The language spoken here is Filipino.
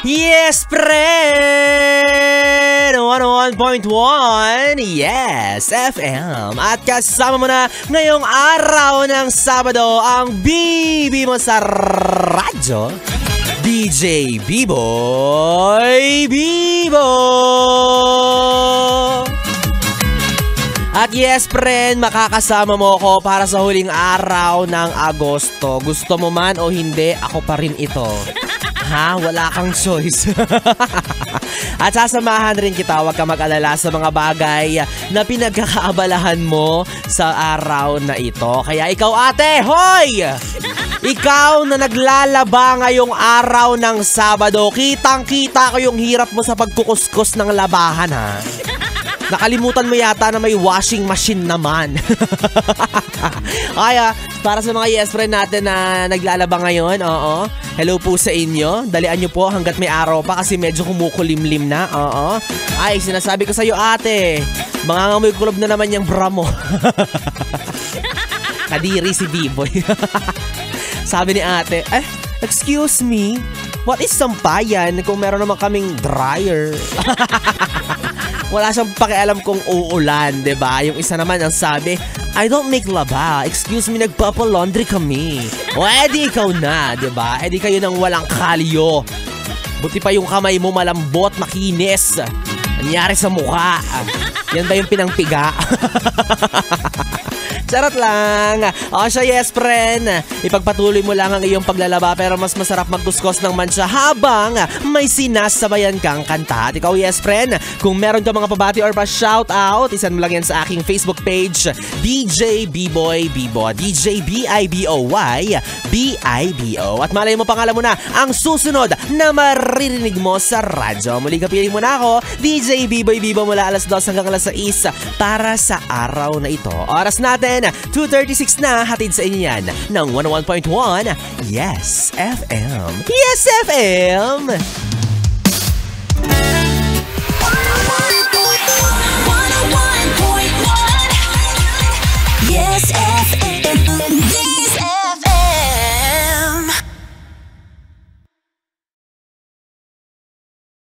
Yes, friend! 101.1 Yes, FM. At kasama mo na ngayong araw ng Sabado ang bibi mo sa radyo, DJ B-Boy Bibo! At yes, friend, makakasama mo ako para sa huling araw ng Agosto. Gusto mo man o hindi, ako pa rin ito. Ha? Wala kang choice. At sasamahan rin kita, huwag ka mag-alala sa mga bagay na pinagkakaabalahan mo sa araw na ito. Kaya ikaw, ate, hoy! Ikaw na naglalaba ngayong araw ng Sabado, kitang-kita ko yung hirap mo sa pagkukuskus ng labahan, ha? Nakalimutan mo yata na may washing machine naman. Kaya, para sa mga yes friend natin na naglalaba ngayon, oo, hello po sa inyo. Dalian nyo po hanggat may araw pa kasi medyo kumukulimlim na, oo. Ay, sinasabi ko sa'yo, ate, mangangamoy kulob na naman yung bra mo. Kadiri si B-Boy. Sabi ni ate, excuse me, what is sampayan kung meron naman kaming dryer? Wala siyang pakialam kung uulan, diba? Yung isa naman ang sabi, I don't make laba. Excuse me, nagpapalaundry kami. O edi ikaw na, diba? Edi kayo nang walang kalyo. Buti pa yung kamay mo malambot, makinis. Nangyari sa mukha. Yan ba yung pinangpiga? Charot lang. O siya, yes, friend. Ipagpatuloy mo lang ang iyong paglalaba pero mas masarap magkuskos ng mancha habang may sinasabayan kang kanta. At ikaw, yes, friend, kung meron ka mga pabati or pa-shoutout, isan mo lang yan sa aking Facebook page, DJ B-Boy Bibo. DJ B-I-B-O-Y B-I-B-O. At malay mo, pangalan mo na ang susunod na maririnig mo sa radyo. Muli kapiling mo na ako, DJ B-Boy Bibo, mula alas 2 hanggang alas 6 para sa araw na ito. Oras natin 2:36 na, hatid sa inyo yan ng 101.1 Yes FM. Yes FM! 101.1 Yes FM.